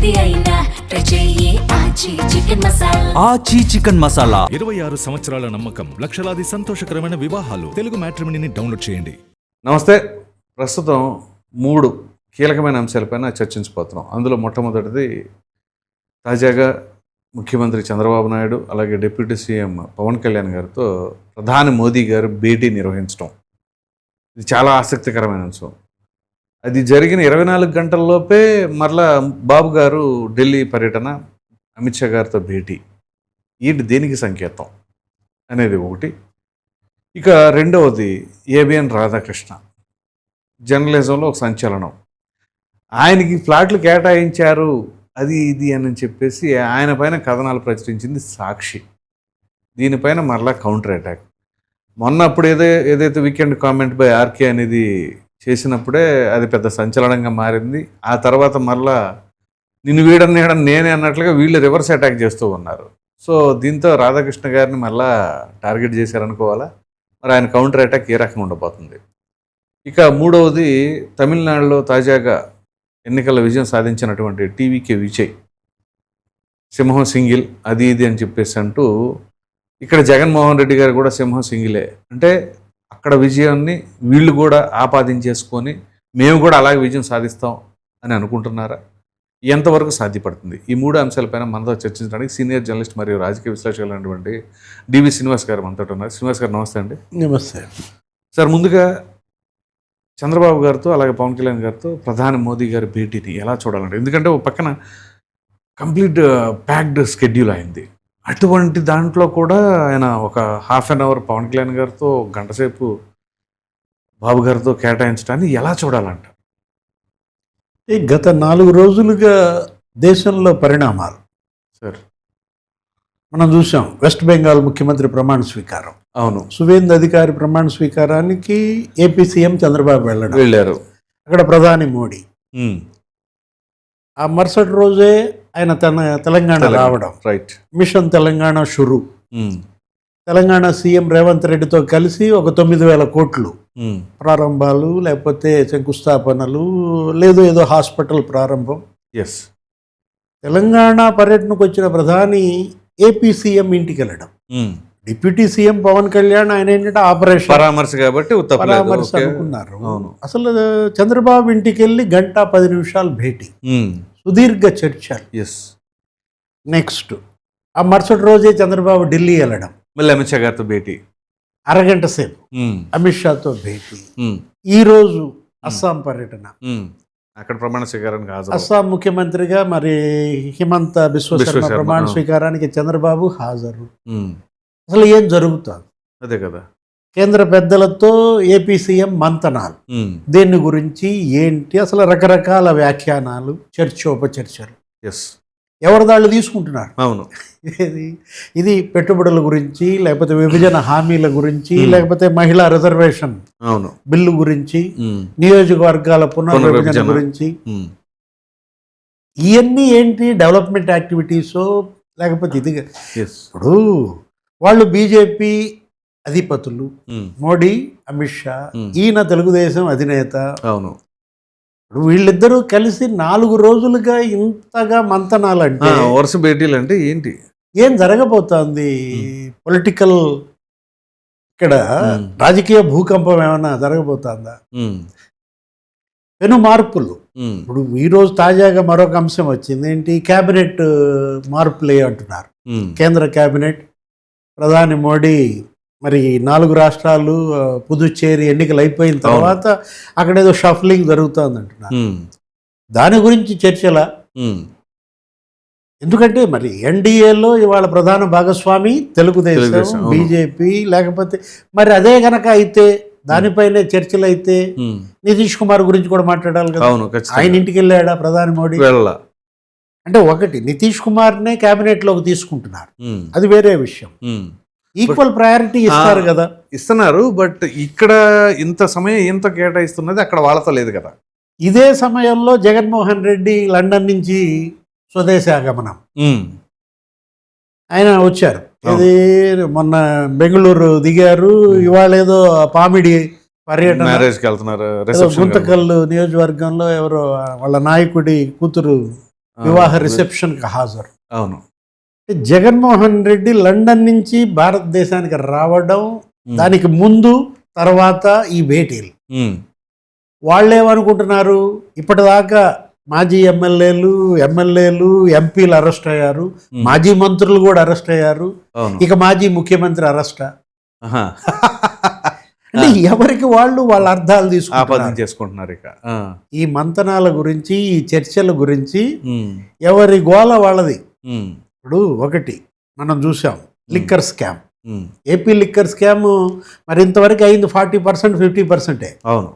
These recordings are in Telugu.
ఏది అయినా ట్రై చెయ్యి ఆచి చికెన్ మసాలా. ఆచి చికెన్ మసాలా 26 సంవత్సరాల నమ్మకం, లక్షలాది సంతోషకరమైన వివాహాలు. తెలుగు మ్యాట్రిమోనీని డౌన్లోడ్ చేయండి. నమస్తే. ప్రస్తుతం 3 కీలకమైన అంశాలపైన చర్చించబోతున్నాం. అందులో మొట్టమొదటిది తాజాగా ముఖ్యమంత్రి చంద్రబాబు నాయుడు అలాగే డిప్యూటీ సీఎం పవన్ కళ్యాణ్ గారితో ప్రధాని మోదీ గారు భేటీ నిర్వహించడం. ఇది చాలా ఆసక్తికరమైన అంశం. అది జరిగిన 24 గంటల్లోపే మరలా బాబు గారు ఢిల్లీ పర్యటన, అమిత్ షా గారితో భేటీ. ఏంటి దేనికి సంకేతం అనేది ఒకటి. ఇక రెండవది ఏబిఎన్ రాధాకృష్ణ జర్నలిజంలో ఒక సంచలనం. ఆయనకి ఫ్లాట్లు కేటాయించారు అది ఇది అని చెప్పేసి ఆయన పైన కథనాలు ప్రచురించింది సాక్షి. దీనిపైన మరలా కౌంటర్ అటాక్. మొన్న అప్పుడు ఏదైతే వీకెండ్ కామెంట్ బై ఆర్కే అనేది చేసినప్పుడే అది పెద్ద సంచలనంగా మారింది. ఆ తర్వాత మరలా నిన్ను వీడని నేనే అన్నట్లుగా వీళ్ళు రివర్స్ అటాక్ చేస్తూ ఉన్నారు. సో దీంతో రాధాకృష్ణ గారిని మళ్ళా టార్గెట్ చేశారనుకోవాలా, మరి ఆయన కౌంటర్ అటాక్ ఏ రకంగా ఉండబోతుంది. ఇక మూడవది తమిళనాడులో తాజాగా ఎన్నికల విజయం సాధించినటువంటి టీవీకే విజయ్ సింహం సింగిల్ అది ఇది అని చెప్పేసి అంటూ ఇక్కడ జగన్మోహన్ రెడ్డి గారు కూడా సింహం సింగిలే అంటే అక్కడ విజయాన్ని వీళ్ళు కూడా ఆపాదించేసుకొని మేము కూడా అలాగే విజయం సాధిస్తాం అని అనుకుంటున్నారా? ఎంతవరకు సాధ్యపడుతుంది? ఈ 3 అంశాలపైన మనతో చర్చించడానికి సీనియర్ జర్నలిస్ట్ మరియు రాజకీయ విశ్లేషకులైనటువంటి డివి శ్రీనివాస్ గారు మనతో ఉన్నారు. శ్రీనివాస్ గారు నమస్తే అండి. నమస్తే సార్. ముందుగా చంద్రబాబు గారితో అలాగే పవన్ కళ్యాణ్ గారితో ప్రధాని మోదీ గారి భేటీని ఎలా చూడాలంటే, ఎందుకంటే ఒక పక్కన కంప్లీట్ ప్యాక్డ్ షెడ్యూల్ అయింది. అటువంటి దాంట్లో కూడా ఆయన ఒక half an hour Pawan Kalyan గారితో గంట సేపు బాబు గారితో కేటాయించడాన్ని ఎలా చూడాలంట? గత 4 రోజులుగా దేశంలో పరిణామాలు సార్ మనం చూసాం. వెస్ట్ బెంగాల్ ముఖ్యమంత్రి ప్రమాణ స్వీకారం, అవును, సువేందు అధికారి ప్రమాణ స్వీకారానికి ఏపీ సీఎం చంద్రబాబు వెళ్ళారు. అక్కడ ప్రధాని మోడీ. ఆ మరుసటి రోజే ఆయన తెలంగాణ రావడం, రైట్, మిషన్ తెలంగాణ షురు. తెలంగాణ సీఎం రేవంత్ రెడ్డితో కలిసి ఒక 9,000 కోట్లు ప్రారంభాలు, లేకపోతే శంకుస్థాపనలు, లేదు ఏదో హాస్పిటల్ ప్రారంభం. ఎస్. తెలంగాణ పర్యటనకు వచ్చిన ప్రధాని ఏపీ సీఎం ఇంటికి వెళ్ళడం, డిప్యూటీ సీఎం పవన్ కళ్యాణ్ ఆయన ఏంటంటే ఆపరేషన్ పరామర్శ కాబట్టి పరామర్శ అనుకున్నారు. అసలు చంద్రబాబు ఇంటికి వెళ్ళి 1:10 నిమిషాలు భేటీ, సుదీర్ఘ చర్చలు. ఎస్. నెక్స్ట్ ఆ మరుసటి రోజే చంద్రబాబు ఢిల్లీ వెళ్ళడం, మళ్ళీ అమిత్ షా గారితో భేటీ, అరగంట సేపు అమిత్ షాతో భేటీ. ఈ రోజు అస్సాం పర్యటన, అక్కడ ప్రమాణ స్వీకారానికి హాజరు. అస్సాం ముఖ్యమంత్రిగా మరి హిమంత బిశ్వశర్మ ప్రమాణ స్వీకారానికి చంద్రబాబు హాజరు. అసలు ఏం జరుగుతుంది? అదే కదా, కేంద్ర పెద్దలతో ఏపీ సీఎం మంతనాలు, దేని గురించి ఏంటి, అసలు రకరకాల వ్యాఖ్యానాలు, చర్చోపచర్చలు. ఎస్. ఎవరిదాళ్ళు తీసుకుంటున్నారు. అవును. ఇది పెట్టుబడుల గురించి, లేకపోతే విభజన హామీల గురించి, లేకపోతే మహిళా రిజర్వేషన్ అవును బిల్లు గురించి, నియోజకవర్గాల పునర్విభజన గురించి. ఇవన్నీ ఏంటి డెవలప్మెంట్ యాక్టివిటీసో లేకపోతే ఇది. ఇప్పుడు వాళ్ళు బీజేపీ అధిపతులు, మోడీ, అమిత్ షా, ఈయన తెలుగుదేశం అధినేత. అవును. ఇప్పుడు వీళ్ళిద్దరూ కలిసి 4 రోజులుగా ఇంతగా మంతనాలంటే, వరుస భేటీలు అంటే ఏంటి, ఏం జరగబోతోంది? పొలిటికల్ ఇక్కడ రాజకీయ భూకంపం ఏమైనా జరగబోతుందా? పెను మార్పులు. ఇప్పుడు ఈరోజు తాజాగా మరొక అంశం వచ్చింది. ఏంటి? క్యాబినెట్ మార్పులే అంటున్నారు. కేంద్ర క్యాబినెట్, ప్రధాని మోడీ మరి 4 రాష్ట్రాలు, పుదుచ్చేరి ఎన్నికలు అయిపోయిన తర్వాత అక్కడ ఏదో షఫ్లింగ్ జరుగుతుంది అంటున్నారు. దాని గురించి చర్చల. ఎందుకంటే మరి ఎన్డీఏలో ఇవాళ ప్రధాన భాగస్వామి తెలుగుదేశం, బీజేపీ. లేకపోతే మరి అదే గనక అయితే దానిపైనే చర్చలు అయితే నితీష్ కుమార్ గురించి కూడా మాట్లాడాలి కదా. ఆయన ఇంటికి వెళ్ళాడా ప్రధాని మోడీ? అంటే ఒకటి, నితీష్ కుమార్నే క్యాబినెట్లోకి తీసుకుంటున్నారు, అది వేరే విషయం. ఈక్వల్ ప్రయారిటీ ఇస్తారు కదా. ఇస్తున్నారు. బట్ ఇక్కడ ఇంత సమయం ఎంత కేటాయిస్తున్నది అక్కడ వాళ్ళతో లేదు కదా. ఇదే సమయంలో జగన్మోహన్ రెడ్డి లండన్ నుంచి స్వదేశాగమనం ఆయన వచ్చారు. ఇది మొన్న బెంగళూరు దిగారు, ఇవాళ ఏదో పామిడి పర్యటన, మ్యారేజ్కి వెళ్తున్నారు. గుంతకల్లు నియోజకవర్గంలో ఎవరో వాళ్ళ నాయకుడి కూతురు వివాహ రిసెప్షన్కి హాజరు. అవును. జగన్మోహన్ రెడ్డి లండన్ నుంచి భారతదేశానికి రావడం, దానికి ముందు తర్వాత ఈ భేటీలు, వాళ్ళు ఏమనుకుంటున్నారు, ఇప్పటిదాకా మాజీ ఎమ్మెల్యేలు ఎంపీలు అరెస్ట్ అయ్యారు, మాజీ మంత్రులు కూడా అరెస్ట్ అయ్యారు, ఇక మాజీ ముఖ్యమంత్రి అరెస్టా? అంటే ఎవరికి వాళ్ళ అర్థాలు చేసుకుంటున్నారు. ఇక ఈ మంతనాల గురించి, ఈ చర్చల గురించి ఎవరి గోల వాళ్ళది. ఇప్పుడు ఒకటి మనం చూసాం, liquor scam, AP liquor scam మరి ఇంతవరకు అయింది 40%, 50%. అవును.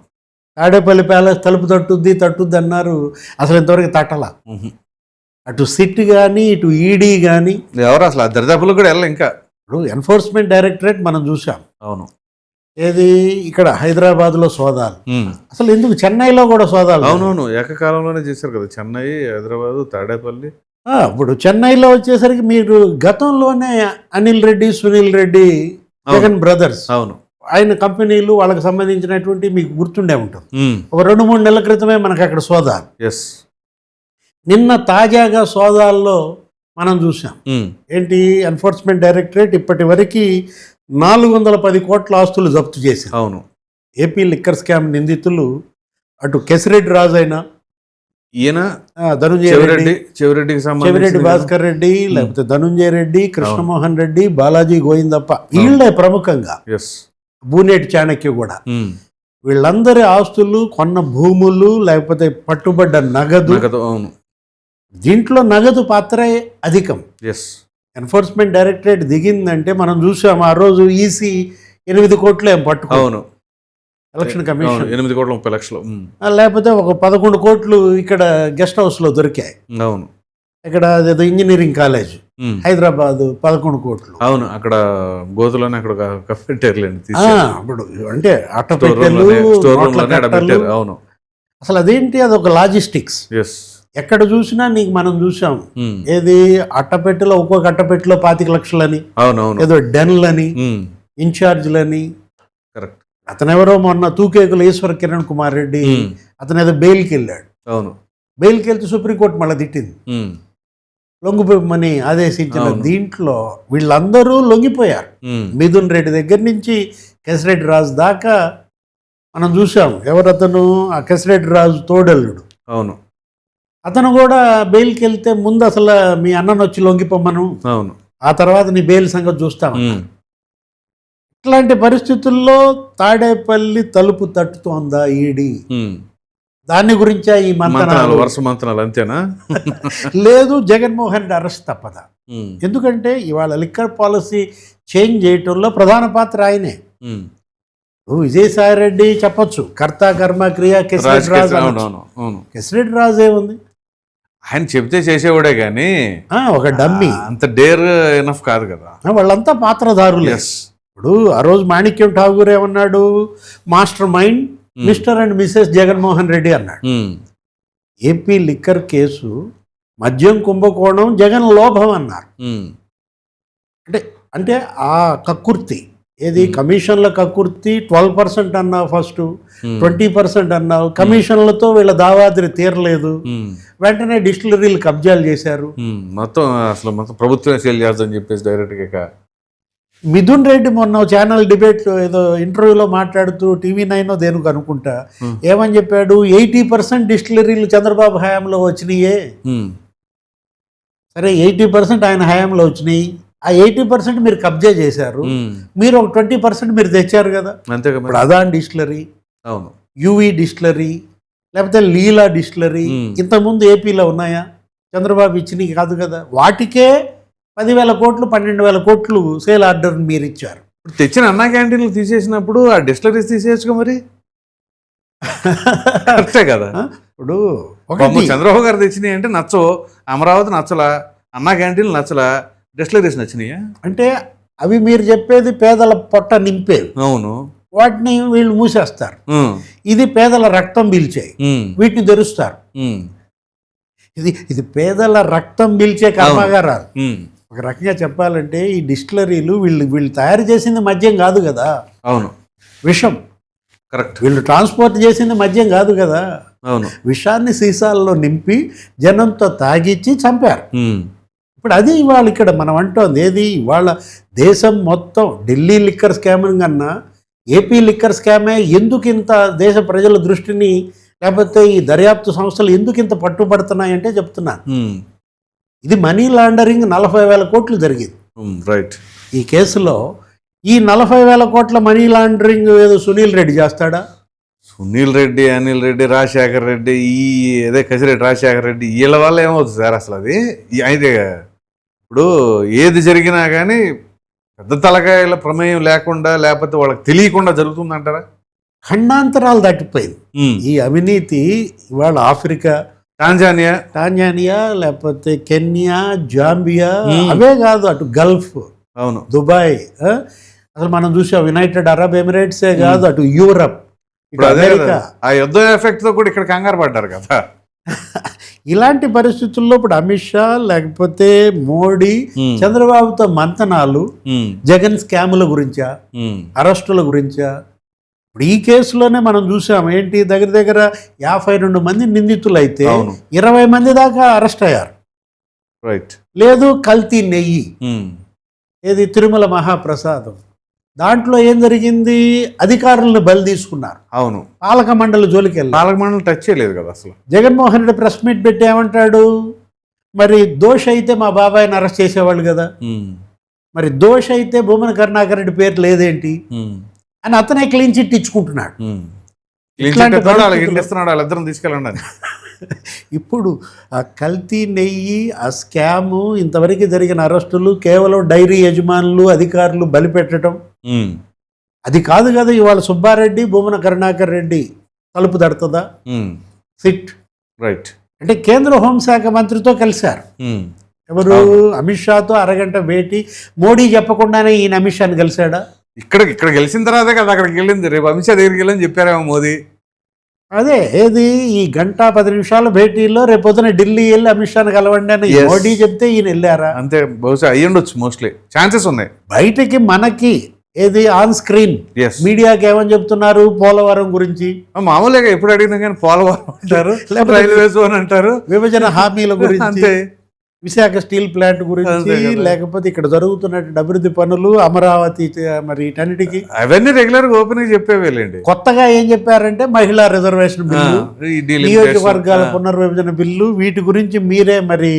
తాడేపల్లి ప్యాలెస్ తలుపు తట్టుద్ది అన్నారు, అసలు ఇంతవరకు తట్టలా. అటు సిట్ కానీ ఇటు ఈడీ కానీ ఎవరు అసలు దరిదాపులు కూడా వెళ్ళాలి. ఇంకా ఇప్పుడు ఎన్ఫోర్స్మెంట్ డైరెక్టరేట్ మనం చూసాం. అవును. ఏది ఇక్కడ హైదరాబాద్లో సోదాలు, అసలు ఎందుకు చెన్నైలో కూడా సోదాలు? అవునవును, ఏకకాలంలోనే చేశారు కదా, చెన్నై, హైదరాబాద్, తాడేపల్లి. ఇప్పుడు చెన్నైలో వచ్చేసరికి మీరు గతంలోనే అనిల్ రెడ్డి, సునీల్ రెడ్డి, జగన్ బ్రదర్స్, అవును, ఆయన కంపెనీలు, వాళ్ళకి సంబంధించినటువంటి మీకు గుర్తుండే ఉంటుంది. ఒక 2-3 నెలల క్రితమే మనకు అక్కడ సోదాలు. నిన్న తాజాగా సోదాల్లో మనం చూసాం ఏంటి, ఎన్ఫోర్స్మెంట్ డైరెక్టరేట్ ఇప్పటి వరకు 410 కోట్ల ఆస్తులు జప్తు చేశారు. అవును. ఏపీ లిక్కర్ స్కామ్ నిందితులు అటు కేసిరెడ్డి రాజు అయినా, ఈయన ధనుంజయ రెడ్డి, చెవిరెడ్డి భాస్కర్ రెడ్డి, లేకపోతే ధనుంజయ రెడ్డి, కృష్ణమోహన్ రెడ్డి, బాలాజీ గోవిందప్ప, వీళ్ళే ప్రముఖంగా, బూనేటి చాణక్య కూడా, వీళ్ళందరి ఆస్తులు, కొన్న భూములు, లేకపోతే పట్టుబడ్డ నగదు. దీంట్లో నగదు పాత్ర అధికం. ఎన్ఫోర్స్మెంట్ డైరెక్టరేట్ దిగిందంటే మనం చూసాం, ఆ రోజు ఈసీ 8 కోట్లు ఏం పట్టుకో, ఎలక్షన్ కమిషన్ 8 కోట్ల 30 లక్షలు, లేకపోతే ఒక 11 కోట్లు ఇక్కడ గెస్ట్ హౌస్ లో దొరికాయి. అవును. ఇక్కడ అదేదో ఇంజనీరింగ్ కాలేజ్ హైదరాబాద్ 11 కోట్లు. అవును, అక్కడ గోతులోనే అక్కడ పెట్టారులేండి. అప్పుడు అంటే అట్టపెట్టెలు. అవును. అసలు అదేంటి, అదొక లాజిస్టిక్స్. ఎక్కడ చూసినా నీకు మనం చూసాం, ఏది అట్టపెట్టెలో, ఒక్కొక్క అట్టపెట్టెలో 25 లక్షలని, ఏదో డెన్లని, ఇన్ఛార్జ్లని. కరెక్ట్. అతనెవరో మొన్న తూకేకుల ఈశ్వర కిరణ్ కుమార్ రెడ్డి, అతను ఏదో బెయిల్కి వెళ్ళాడు. అవును. బెయిల్కి వెళ్తే సుప్రీంకోర్టు మళ్ళీ తిట్టింది, లొంగిపోమని ఆదేశించిన. దీంట్లో వీళ్ళందరూ లొంగిపోయారు. మిథున్ రెడ్డి దగ్గర నుంచి కేసిరెడ్డి రాజు దాకా మనం చూసాం. ఎవరతను, ఆ కేసిరెడ్డి రాజు తోడల్లుడు. అవును. అతను కూడా బెయిల్కి వెళ్తే ముందు అసలు మీ అన్నను వచ్చి లొంగిపోమ్మను, అవును, ఆ తర్వాత నీ బెయిల్ సంగతి చూస్తాం. ఇట్లాంటి పరిస్థితుల్లో తాడేపల్లి తలుపు తట్టుతోందా ఈడీ? దాని గురించా ఈ మంత్రాలు, వరుస మంత్రాలు అంతేనా? లేదు, జగన్మోహన్ రెడ్డి అరెస్ట్ తప్పదా? ఎందుకంటే ఇవాళ లిక్కర్ పాలసీ చేంజ్ చేయటంలో ప్రధాన పాత్ర ఆయనే. విజయసాయి రెడ్డి చెప్పొచ్చు, కర్త కర్మ క్రియ కేసిరెడ్డి రాజు. కేసిరెడ్డి రాజు ఏముంది, ఆయన చెప్తే చేసేవాడే కానీ ఒక డమ్మీ, అంత డేర్ ఎనఫ్ కాదు కదా. వాళ్ళంతా పాత్రధారులు. ఇప్పుడు ఆ రోజు మాణిక్యం ఠాగూర్ ఏమన్నాడు, mastermind mister and Mrs Jaganmohan Reddy అన్నాడు. ఏపీ లిక్కర్ కేసు మద్యం కుంభకోణం, జగన్ లోభం అన్నారు. అంటే ఆ కక్కుర్తి, ఏది కమిషన్ల కక్కుర్తి. 12% అన్నావు, ఫస్ట్ 20% అన్నావు, కమిషన్లతో వీళ్ళ దావాదిరి తీరలేదు, వెంటనే డిస్టిలరీలు కబ్జాలు చేశారు. మొత్తం అసలు మొత్తం ప్రభుత్వం సేల్ చేద్దని చెప్పేసి డైరెక్ట్గా. మిథున్ రెడ్డి మొన్న ఛానల్ డిబేట్ ఏదో ఇంటర్వ్యూలో మాట్లాడుతూ TV9 దేనికి అనుకుంటా ఏమని చెప్పాడు, 80% డిస్టిలరీలు చంద్రబాబు హయాంలో వచ్చినాయే. సరే, 80% ఆయన హయాంలో వచ్చినాయి, ఆ 80% మీరు కబ్జా చేశారు, మీరు ఒక 20% మీరు తెచ్చారు కదా. ఇప్పుడు అదాన్ డిస్టిలరీ, అవును, యువి డిస్టిలరీ, లేకపోతే లీలా డిస్టిలరీ ఇంతకుముందు ఏపీలో ఉన్నాయా? చంద్రబాబు ఇచ్చినవి కాదు కదా. వాటికే 10,000 కోట్లు 12,000 కోట్లు సేల్ ఆర్డర్ మీరు ఇచ్చారు. ఇప్పుడు తెచ్చిన అన్నా క్యాంటీన్లు తీసేసినప్పుడు ఆ డిస్టిలరీస్ తీసేయచ్చుగా మరి. కరెక్టే కదా. ఇప్పుడు చంద్రబాబు గారు తెచ్చినాయి అంటే నచ్చో, అమరావతి నచ్చలా, అన్నా క్యాంటీన్లు నచ్చలా, డిస్టిలరీస్ నచ్చినాయా అంటే అవి మీరు చెప్పేది పేదల పొట్ట నింపేవి. అవును, వాటిని వీళ్ళు మూసేస్తారు. ఇది పేదల రక్తం పీల్చాయి, వీటిని తెరుస్తారు. ఇది పేదల రక్తం పీల్చే కర్మాగారాలు. ఒక రకంగా చెప్పాలంటే ఈ డిస్టిలరీలు వీళ్ళు తయారు చేసింది మద్యం కాదు కదా. అవును, విషం. కరెక్ట్. వీళ్ళు ట్రాన్స్పోర్ట్ చేసింది మద్యం కాదు కదా. అవును. విషాన్ని సీసాల్లో నింపి జనంతో తాగిచ్చి చంపారు. ఉమ్. ఇప్పుడు అది ఇవాళ ఇక్కడ మనం అంటోంది ఏది, ఇవాళ దేశం మొత్తం ఢిల్లీ లిక్కర్ స్కామ్ కన్నా ఏపీ లిక్కర్ స్కామే ఎందుకు ఇంత దేశ ప్రజల దృష్టిని, లేకపోతే ఈ దర్యాప్తు సంస్థలు ఎందుకు ఇంత పట్టుబడుతున్నాయంటే చెప్తున్నాను. ఉమ్. ఇది మనీ లాండరింగ్ 40,000 కోట్లు జరిగింది రైట్. ఈ కేసులో. ఈ 40,000 కోట్ల మనీ లాండరింగ్ ఏదో సునీల్ రెడ్డి చేస్తాడా? సునీల్ రెడ్డి, అనిల్ రెడ్డి, రాజశేఖర్ రెడ్డి, కసిరెడ్డి రాజశేఖర్ రెడ్డి, వీళ్ళ వల్ల ఏమవుతుంది సార్ అసలు అది? అయితే ఇప్పుడు ఏది జరిగినా కానీ పెద్ద తలకాయల ప్రమేయం లేకుండా, లేకపోతే వాళ్ళకి తెలియకుండా జరుగుతుందంటారా? ఖండాంతరాలు దాటిపోయింది ఈ అవినీతి. ఇవాళ ఆఫ్రికా, టాంజానియా, లేకపోతే కెన్యా, జాంబియా, అవే కాదు అటు గల్ఫ్, అవును, దుబాయ్, అసలు మనం చూసాం యునైటెడ్ అరబ్ ఎమిరేట్సే కాదు అటు యూరప్, అమెరికా. ఆ యుద్ధం ఎఫెక్ట్ తో కూడా ఇక్కడ కంగారు పడ్డారు కదా. ఇలాంటి పరిస్థితుల్లో ఇప్పుడు అమిత్ షా లేకపోతే మోడీ చంద్రబాబుతో మంతనాలు జగన్ స్కాముల గురించా, అరెస్టుల గురించా. ఇప్పుడు ఈ కేసులోనే మనం చూసాం ఏంటి, దగ్గర దగ్గర 52 మంది నిందితులు అయితే 20 మంది దాకా అరెస్ట్ అయ్యారు. రైట్. లేదు కల్తీ నెయ్యి, ఏది తిరుమల మహాప్రసాదం, దాంట్లో ఏం జరిగింది, అధికారులను బలి తీసుకున్నారు. అవును, పాలక మండలి జోలికి వెళ్ళి, పాలక మండలి టచ్ చేయలేదు కదా అసలు. జగన్మోహన్ రెడ్డి ప్రెస్ మీట్ పెట్టి ఏమంటాడు, మరి దోష అయితే మా బాబాయిని అరెస్ట్ చేసేవాళ్ళు కదా, మరి దోష అయితే భూమన కరుణాకర్ రెడ్డి పేరు లేదేంటి అని అతనే క్లీన్ చిట్ ఇచ్చుకుంటున్నాడు. వాళ్ళిద్దరం తీసుకెళ్ళండి. ఇప్పుడు ఆ కల్తీ నెయ్యి, ఆ స్కాము, ఇంతవరకు జరిగిన అరెస్టులు కేవలం డైరీ యజమానులు, అధికారులు బలిపెట్టడం, అది కాదు కదా. ఇవాళ సుబ్బారెడ్డి, భూమన కరుణాకర్ రెడ్డి తలుపు తడుతుందా సిట్? రైట్. అంటే కేంద్ర హోంశాఖ మంత్రితో కలిశారు ఎవరు, అమిత్ షాతో అరగంట భేటీ. మోడీ చెప్పకుండానే ఈయన అమిత్ షాని కలిశాడా? ఇక్కడ గెలిచిన తర్వాతే కదా అక్కడికి వెళ్ళింది. రేపు అమిత్ షా దగ్గరికి వెళ్ళని చెప్పారేమో మోదీ. అదే ఏది ఈ 1-10 నిమిషాల భేటీలో రేపు పొద్దున ఢిల్లీ వెళ్ళి అమిత్ షాని కలవండి అని మోడీ చెప్తే ఈయన వెళ్ళారా? అంతే, బహుశా అయ్యుండొచ్చు, మోస్ట్లీ ఛాన్సెస్ ఉన్నాయి. బయటకి మనకి ఏది ఆన్ స్క్రీన్ మీడియాకి ఏమని చెప్తున్నారు, పోలవరం గురించి మామూలుగా ఎప్పుడు అడిగినా కానీ పోలవరం అంటారు, రైల్వేస్ అని అంటారు, విభజన హామీల గురించి, విశాఖ స్టీల్ ప్లాంట్ గురించి, లేకపోతే ఇక్కడ జరుగుతున్నటువంటి అభివృద్ధి పనులు, అమరావతి, మరి వీటన్నిటికీ అవన్నీ రెగ్యులర్ గా ఓపెన్ చెప్పేవేలేండి. కొత్తగా ఏం చెప్పారంటే మహిళా రిజర్వేషన్ బిల్లు, నియోజకవర్గాల పునర్విభజన బిల్లు, వీటి గురించి మీరే మరి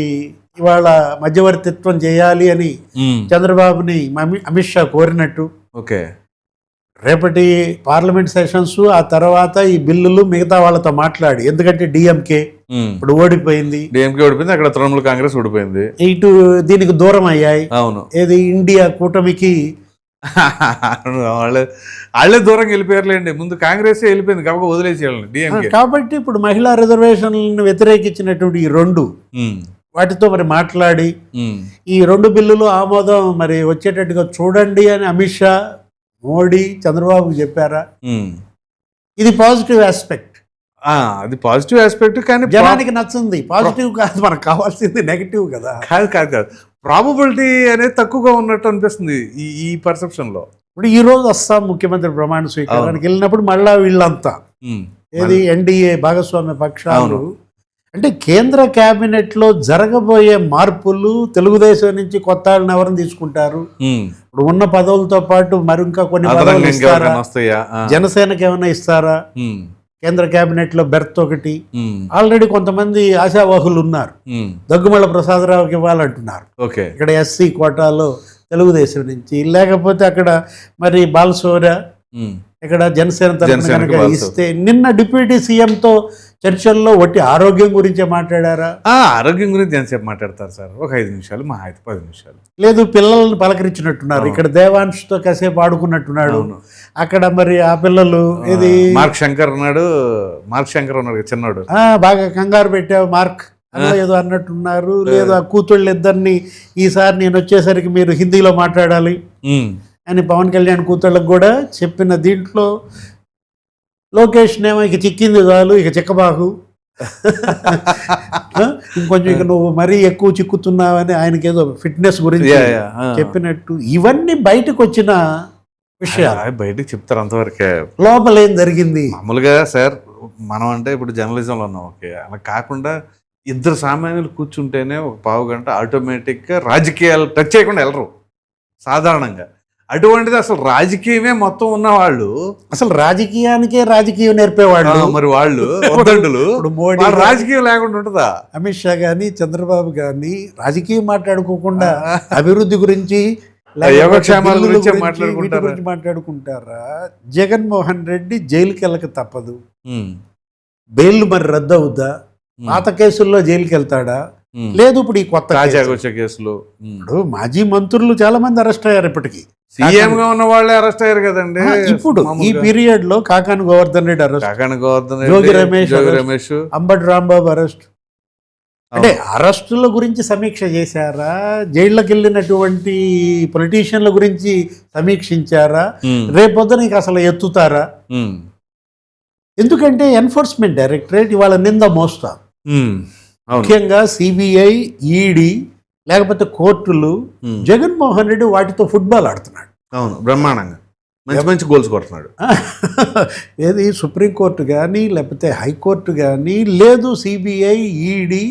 ఇవాళ మధ్యవర్తిత్వం చేయాలి అని చంద్రబాబుని అమిత్ షా కోరినట్టు. ఓకే, రేపటి పార్లమెంట్ సెషన్స్ ఆ తర్వాత ఈ బిల్లులు మిగతా వాళ్ళతో మాట్లాడి, ఎందుకంటే డిఎంకే ఇప్పుడు ఓడిపోయింది, అక్కడ తృణమూల్ కాంగ్రెస్ ఓడిపోయింది, ఇటు దీనికి దూరం అయ్యాయి. అవును, ఏది ఇండియా కూటమికి వాళ్ళే దూరంగా వెళ్ళిపోయారులేండి. ముందు కాంగ్రెస్ వెళ్ళిపోయింది కాబట్టి వదిలేసి. కాబట్టి ఇప్పుడు మహిళా రిజర్వేషన్లను వ్యతిరేకించినటువంటి ఈ రెండు వాటితో మరి మాట్లాడి ఈ 2 బిల్లులు ఆమోదం మరి వచ్చేటట్టుగా చూడండి అని అమిత్ షా, మోడీ, చంద్రబాబు చెప్పారా? ఇది పాజిటివ్ ఆస్పెక్ట్. అది పాజిటివ్ ఆస్పెక్ట్, కానీ జనానికి నచ్చింది. పాజిటివ్ కాదు, మనకు కావాల్సింది నెగిటివ్ కదా. కాదు ప్రాబబిలిటీ అనేది తక్కువగా ఉన్నట్టు అనిపిస్తుంది ఈ పర్సెప్షన్ లో. ఇప్పుడు ఈ రోజు వస్తాం ముఖ్యమంత్రి ప్రమాణ స్వీకారానికి వెళ్ళినప్పుడు మళ్ళా వీళ్ళంతా ఏది ఎన్డీఏ భాగస్వామ్య పక్షాలు, అంటే కేంద్ర కేబినెట్ లో జరగబోయే మార్పులు, తెలుగుదేశం నుంచి కొత్త వాళ్ళని ఎవరిని తీసుకుంటారు, ఇప్పుడు ఉన్న పదవులతో పాటు మరి ఇంకా కొన్ని పదవులు ఇస్తారా, జనసేనకి ఏమైనా ఇస్తారా, కేంద్ర కేబినెట్ లో బెర్త్ ఒకటి, ఆల్రెడీ కొంతమంది ఆశావాహులు ఉన్నారు, దగ్గుమల్ల ప్రసాదరావుకి ఇవ్వాలంటున్నారు ఇక్కడ ఎస్సీ కోటాలో తెలుగుదేశం నుంచి, లేకపోతే అక్కడ మరి బాలసోర ఇక్కడ జనసేన తరఫున కనుక ఇస్తే. నిన్న డిప్యూటీ సీఎంతో చర్చల్లో ఒట్టి ఆరోగ్యం గురించే మాట్లాడారా? ఆరోగ్యం గురించి ఎంతసేపు మాట్లాడతారు సార్? ఒక 5 నిమిషాలు, మా 10 నిమిషాలు. లేదు, పిల్లల్ని పలకరించినట్టున్నారు. ఇక్కడ దేవాంష్తో కాసేపు ఆడుకున్నట్టున్నాడు. అక్కడ మరి ఆ పిల్లలు ఇది మార్క్ శంకర్ ఉన్నాడు చిన్నాడు, బాగా కంగారు పెట్టావు మార్క్ ఏదో అన్నట్టున్నారు. లేదు, ఆ కూతుళ్ళు ఇద్దరిని ఈసారి నేను వచ్చేసరికి మీరు హిందీలో మాట్లాడాలి అని పవన్ కళ్యాణ్ కూతుళ్ళకు కూడా చెప్పిన దీంట్లో లోకేష్ నేమో ఇక చిక్కింది చాలు, ఇక చిక్కబాకు, ఇంకొంచెం ఇక నువ్వు మరీ ఎక్కువ చిక్కుతున్నావని ఆయనకి ఏదో ఫిట్నెస్ గురించి చెప్పినట్టు. ఇవన్నీ బయటకు వచ్చిన విషయాలు బయటకు చెప్తారు, అంతవరకే. లోపల ఏం జరిగింది? మామూలుగా సార్ మనం అంటే ఇప్పుడు జర్నలిజంలో ఉన్నాం, ఓకే, అలా కాకుండా ఇద్దరు సామాన్యులు కూర్చుంటేనే ఒక పావు గంట ఆటోమేటిక్గా రాజకీయాలు టచ్ చేయకుండా వెళ్ళరు సాధారణంగా. అటువంటిది అసలు రాజకీయమే మొత్తం ఉన్నవాళ్ళు, అసలు రాజకీయానికే రాజకీయం నేర్పేవాళ్ళు మరి వాళ్ళు వద్దంటులు ఇప్పుడు మోడీ వాళ్ళ రాజకీయం లేకుండా ఉంటుందా? అమిత్ షా కానీ చంద్రబాబు కానీ రాజకీయం మాట్లాడుకోకుండా అభివృద్ధి గురించి యోగక్షేమాల గురించి వీటి గురించి మాట్లాడుకుంటారా? జగన్మోహన్ రెడ్డి జైలుకి వెళ్ళక తప్పదు, బెయిల్ మరి రద్దు అవుద్దా, పాత కేసుల్లో జైలుకి వెళ్తాడా? లేదు ఇప్పుడు ఈ కొత్త తాజాగా వచ్చే కేసులు ఇప్పుడు మాజీ మంత్రులు చాలా మంది అరెస్ట్ అయ్యారు. ఇప్పటికి సీఎం గా ఉన్న వాళ్ళే అరెస్ట్ అయ్యారు కదండి. ఇప్పుడు ఈ పీరియడ్ లో కాకాని గోవర్ధన్ రెడ్డి అరెస్ట్, కాకాని గోవర్ధన్ జోగి రెడ్డి, రమేష్, అంబటి రాంబాబు అరెస్ట్. అంటే అరెస్టుల గురించి సమీక్ష చేశారా? జైళ్ళకి వెళ్ళినటువంటి పొలిటీషియన్ల గురించి సమీక్షించారా? రేపొద్దు నీకు అసలు ఎత్తుతారా? ఎందుకంటే ఎన్ఫోర్స్మెంట్ డైరెక్టరేట్ ఇవాళ నింద మోస్తా, ముఖ్యంగా సిబిఐ, ఈడీ లేకపోతే కోర్టులు, జగన్మోహన్ రెడ్డి వాటితో ఫుట్బాల్ ఆడుతున్నాడు. అవును, బ్రహ్మాండంగా మంచి మంచి గోల్స్ కొడుతున్నాడు. ఏది సుప్రీంకోర్టు కానీ లేకపోతే హైకోర్టు కానీ లేదు, సిబిఐ, ఈడీ,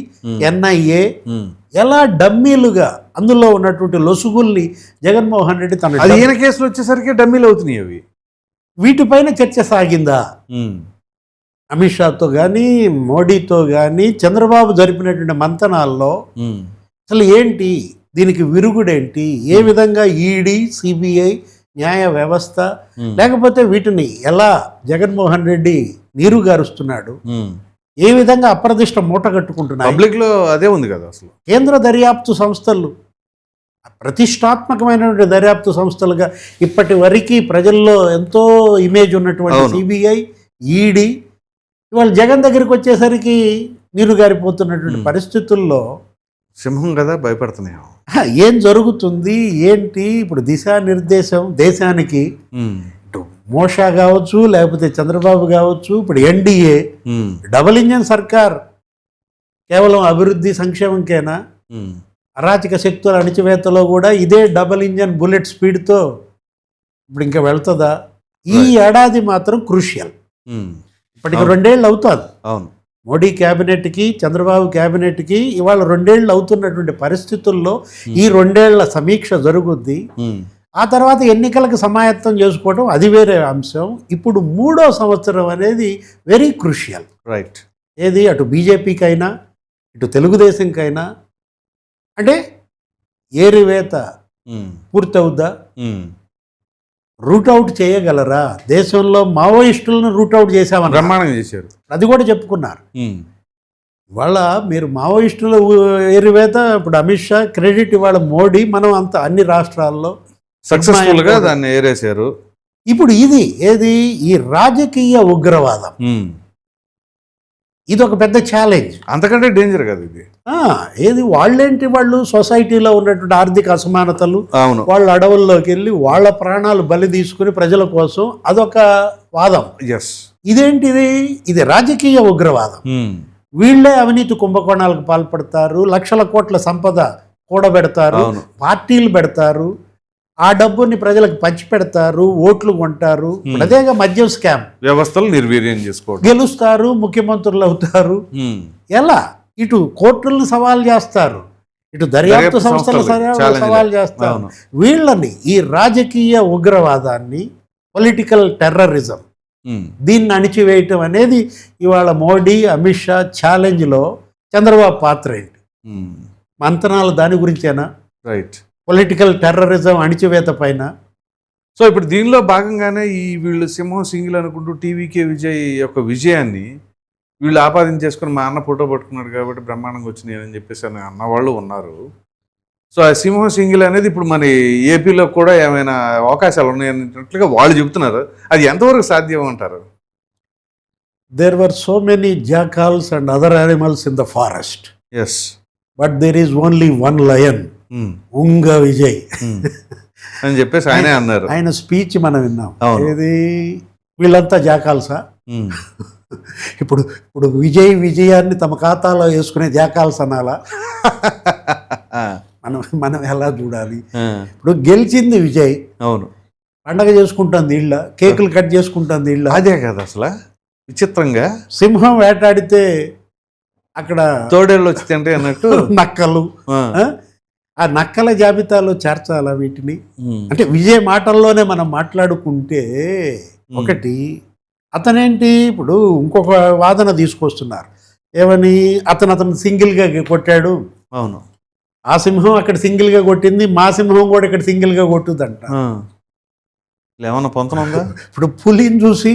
ఎన్ఐఏ ఎలా డమ్మీలుగా అందులో ఉన్నటువంటి లొసుగుల్ని జగన్మోహన్ రెడ్డి తన ఈయన కేసులు వచ్చేసరికి డమ్మీలు అవుతున్నాయి అవి. వీటిపైన చర్చ సాగిందా? అమిత్ షాతో కానీ మోడీతో కానీ చంద్రబాబు జరిపినటువంటి మంతనాల్లో అసలు ఏంటి, దీనికి విరుగుడేంటి, ఏ విధంగా ఈడీ, సిబిఐ, న్యాయ వ్యవస్థ లేకపోతే వీటిని ఎలా జగన్మోహన్ రెడ్డి నీరుగారుస్తున్నాడు, ఏ విధంగా అప్రదిష్ట మూట కట్టుకుంటున్నాడు? పబ్లిక్ లో అదే ఉంది కదా. అసలు కేంద్ర దర్యాప్తు సంస్థలు ప్రతిష్టాత్మకమైనటువంటి దర్యాప్తు సంస్థలుగా ఇప్పటి వరకు ప్రజల్లో ఎంతో ఇమేజ్ ఉన్నటువంటి సిబిఐ, ఈడీ ఇవాళ జగన్ దగ్గరికి వచ్చేసరికి నీరు గారిపోతున్నటువంటి పరిస్థితుల్లో సింహం కదా భయపడుతున్నాయి. ఏం జరుగుతుంది ఏంటి? ఇప్పుడు దిశానిర్దేశం దేశానికి ఇటు మోషా కావచ్చు లేకపోతే చంద్రబాబు కావచ్చు, ఇప్పుడు ఎన్డీఏ డబుల్ ఇంజన్ సర్కార్ కేవలం అభివృద్ధి సంక్షేమంకేనా? అరాచక శక్తుల అణిచివేతలో కూడా ఇదే డబుల్ ఇంజన్ బుల్లెట్ స్పీడ్తో ఇప్పుడు ఇంకా వెళ్తుందా? ఈ ఏడాది మాత్రం క్రూషియల్. ఇప్పటికి 2 ఏళ్ళు అవుతుంది. అవును, మోడీ క్యాబినెట్కి, చంద్రబాబు క్యాబినెట్కి ఇవాళ 2 ఏళ్ళు అవుతున్నటువంటి పరిస్థితుల్లో ఈ 2 ఏళ్ల సమీక్ష జరుగుద్ది. ఆ తర్వాత ఎన్నికలకు సమాయత్తం చేసుకోవడం అది వేరే అంశం. ఇప్పుడు 3వ సంవత్సరం అనేది వెరీ క్రూషియల్. రైట్. ఏది అటు బీజేపీకైనా ఇటు తెలుగుదేశంకైనా. అంటే ఏరివేత పూర్తవుద్దా? రూట్అవుట్ చేయగలరా? దేశంలో మావోయిస్టులను రూట్అవుట్ చేశామని బ్రహ్మాండంగా చేశారు, అది కూడా చెప్పుకున్నారు. ఇవాళ మీరు మావోయిస్టుల ఏరివేత, ఇప్పుడు అమిత్ షా క్రెడిట్, ఇవాళ మోడీ, మనం అంత అన్ని రాష్ట్రాల్లో సక్సెస్ఫుల్ గా దాన్ని ఏరేశారు. ఇప్పుడు ఇది ఏది ఈ రాజకీయ ఉగ్రవాదం, ఇది ఒక పెద్ద ఛాలెంజ్. అంతకంటే డేంజర్ కదా ఇది. ఏది వాళ్ళేంటి, వాళ్ళు సొసైటీలో ఉన్నటువంటి ఆర్థిక అసమానతలు, అవును, వాళ్ళ అడవుల్లోకి వెళ్ళి వాళ్ళ ప్రాణాలు బలి తీసుకుని ప్రజల కోసం అదొక వాదం. ఇదేంటిది? ఇది రాజకీయ ఉగ్రవాదం. వీళ్ళే అవినీతి కుంభకోణాలకు పాల్పడతారు, లక్షల కోట్ల సంపద కూడబెడతారు, పార్టీలు పెడతారు, ఆ డబ్బుని ప్రజలకు పంచి పెడతారు, ఓట్లు కొంటారు. అదేగా మద్యం స్కామ్, వ్యవస్థలు నిర్వీర్యం చేసుకోవడం, గెలుస్తారు, ముఖ్యమంత్రులు అవుతారు. ఎలా? ఇటు కోర్టులను సవాల్ చేస్తారు, ఇటు దర్యాప్తు సంస్థలు సవాల్ చేస్తారు. వీళ్ళని ఈ రాజకీయ ఉగ్రవాదాన్ని, పొలిటికల్ టెర్రరిజం, దీన్ని అణిచివేయటం అనేది ఇవాళ మోడీ, అమిత్ షా ఛాలెంజ్లో చంద్రబాబు పాత్ర ఏంటి? మంతనాలు దాని గురించేనా? రైట్. పొలిటికల్ టెర్రరిజం అణిచివేత పైన. సో ఇప్పుడు దీనిలో భాగంగానే ఈ వీళ్ళు సింహం సింగిల్ అనుకుంటూ టీవీకే విజయ్ యొక్క విజయాన్ని వీళ్ళు ఆపాదించేసుకుని మా అన్న ఫోటో పట్టుకున్నాడు కాబట్టి బ్రహ్మాండంగా వచ్చినాయి అని చెప్పేసి అన్నవాళ్ళు ఉన్నారు. సో ఆ సింహం సింగిల్ అనేది ఇప్పుడు మన ఏపీలో కూడా ఏమైనా అవకాశాలు ఉన్నాయన్నట్లుగా వాళ్ళు చెబుతున్నారు. అది ఎంతవరకు సాధ్యం అంటారు? There were so many jackals and other animals in the forest. Yes. But there is only one lion. ఉంగ Vijay అని చెప్పేసి ఆయనే అన్నారు. ఆయన స్పీచ్ మనం విన్నాం. ఏది వీళ్ళంతా జాకాల్సా? ఇప్పుడు ఇప్పుడు విజయాన్ని తమ ఖాతాలో వేసుకునే జాకాల్స్ అనాలా? మనం ఎలా చూడాలి? ఇప్పుడు గెలిచింది విజయ్, అవును, పండగ చేసుకుంటుంది ఇళ్ళ, కేకులు కట్ చేసుకుంటుంది ఇళ్ళ. అదే కదా అసలు విచిత్రంగా సింహం వేటాడితే అక్కడ తోడేళ్ళు వచ్చి తింటే అన్నట్టు. నక్కలు, ఆ, ఆ నక్కల జాబితాలో చేర్చాలా వీటిని? ఉమ్, అంటే విజయ్ మాటల్లోనే మనం మాట్లాడుకుంటే ఒకటి, అతనేంటి ఇప్పుడు ఇంకొక వాదన తీసుకొస్తున్నారు. ఏమని? అతను సింగిల్గా కొట్టాడు, అవును. ఆ సింహం అక్కడ సింగిల్గా కొట్టింది, మా సింహం కూడా ఇక్కడ సింగిల్గా కొట్టుదంట. ఆ. ఏమన్నా పొంతన ఉందా? ఇప్పుడు పులిని చూసి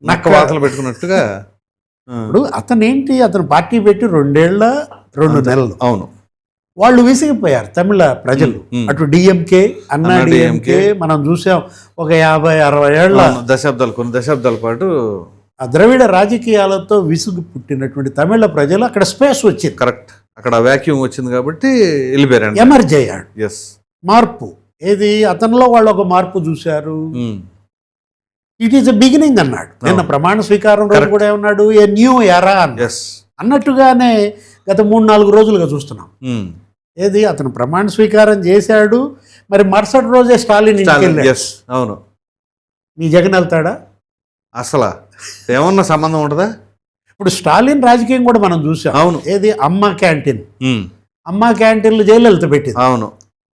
నక్క వాతలు పెట్టుకున్నట్టుగా. ఆ, ఇప్పుడు అతను పార్టీ పెట్టి 2 ఏళ్ళ 2 నెలలు. అవును. వాళ్ళు విసిగిపోయారు తమిళ ప్రజలు. ఉమ్. అటు డిఎంకే, అన్నా అన్నా డిఎంకే మనం చూసాం ఒక 50-60 ఏళ్ల అవును, కొన్ని దశాబ్దాల పాటు. ఆ ద్రవిడ రాజకీయాలతో విసుగు పుట్టినటువంటి తమిళ ప్రజలు అక్కడ స్పేస్ వచ్చింది, కరెక్ట్. అక్కడ వ్యాక్యూమ్ వచ్చింది కాబట్టి వెళ్ళిపోయారండి. ఎమర్జ్ అయ్యాడు. ఎస్. మార్పు ఏది? అతనిలో వాళ్ళు ఒక మార్పు చూశారు. ఇట్ ఈస్ ఎ బిగినింగ్ అన్నాడు. నిన్న ప్రమాణ స్వీకారం రోజు Correct. కూడా ఏమన్నాడు? A new era yes. అన్నట్టుగానే గత 3-4 రోజులుగా చూస్తున్నాం. ఏది? అతను ప్రమాణ స్వీకారం చేశాడు, మరి మరుసటి రోజే స్టాలిన్ ఇంటికి వెళ్ళాడు. ఎస్, అవును. మీ జగన్ వెళ్తాడా? అసలు ఏమన్నా సంబంధం ఉంటుందా? ఇప్పుడు స్టాలిన్ రాజకీయం కూడా మనం చూసాం. అవును. ఏది? అమ్మ క్యాంటీన్, ఉమ్, అమ్మ క్యాంటీన్లు జయలలిత పెట్టింది. అవును.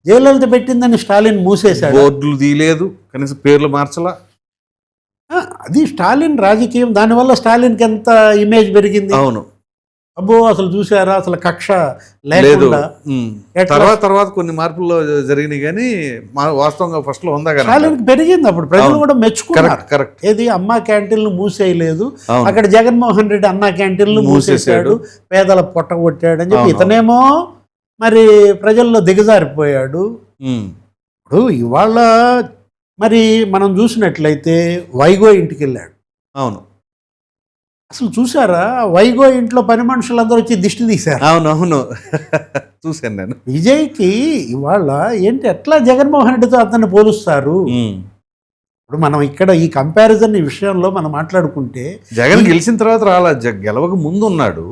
జయలలిత పెట్టిందని స్టాలిన్ మూసేశాడు. బోర్డులు తీయలేదు, కనీసం పేర్లు మార్చలా. అది స్టాలిన్ రాజకీయం. దానివల్ల స్టాలిన్కి ఎంత ఇమేజ్ పెరిగింది. అవును. అబ్బో అసలు చూసారా, అసలు కక్ష లేదు. లేకుండా ఎట్లా? తర్వాత కొన్ని మార్పుల్లో జరిగినాయి కానీ వాస్తవంగా ఫస్ట్ లో ఉందా కానీ. స్టాలిన్కి పెరిగింది. అప్పుడు ప్రజలు అవును. కూడా మెచ్చుకున్నారు. Correct, correct. ఏది? అమ్మ క్యాంటీన్లు మూసేయలేదు, అవును. అక్కడ జగన్మోహన్ రెడ్డి అన్నా క్యాంటీన్లు మూసేశాడు, పేదల పొట్ట కొట్టాడు అని చెప్పి అవును. ఇతనేమో మరి ప్రజల్లో దిగజారిపోయాడు. ఉమ్, ఇప్పుడు ఇవాళ మరి మనం చూసినట్లయితే వైగో ఇంటికి వెళ్ళాడు. అవును. అసలు చూసారా, వైగో ఇంట్లో పని మనుషులందరూ వచ్చి దిష్టి తీశారు. అవునవును. చూశాను నేను. విజయ్కి ఇవాళ ఏంటి, ఎట్లా జగన్మోహన్ రెడ్డితో అతన్ని పోలుస్తారు? ఉమ్. ఇప్పుడు మనం ఇక్కడ ఈ కంపారిజన్ ఈ విషయంలో మనం మాట్లాడుకుంటే, జగన్ గెలిచిన తర్వాత రాలా, గెలవక ముందు ఉన్నాడు,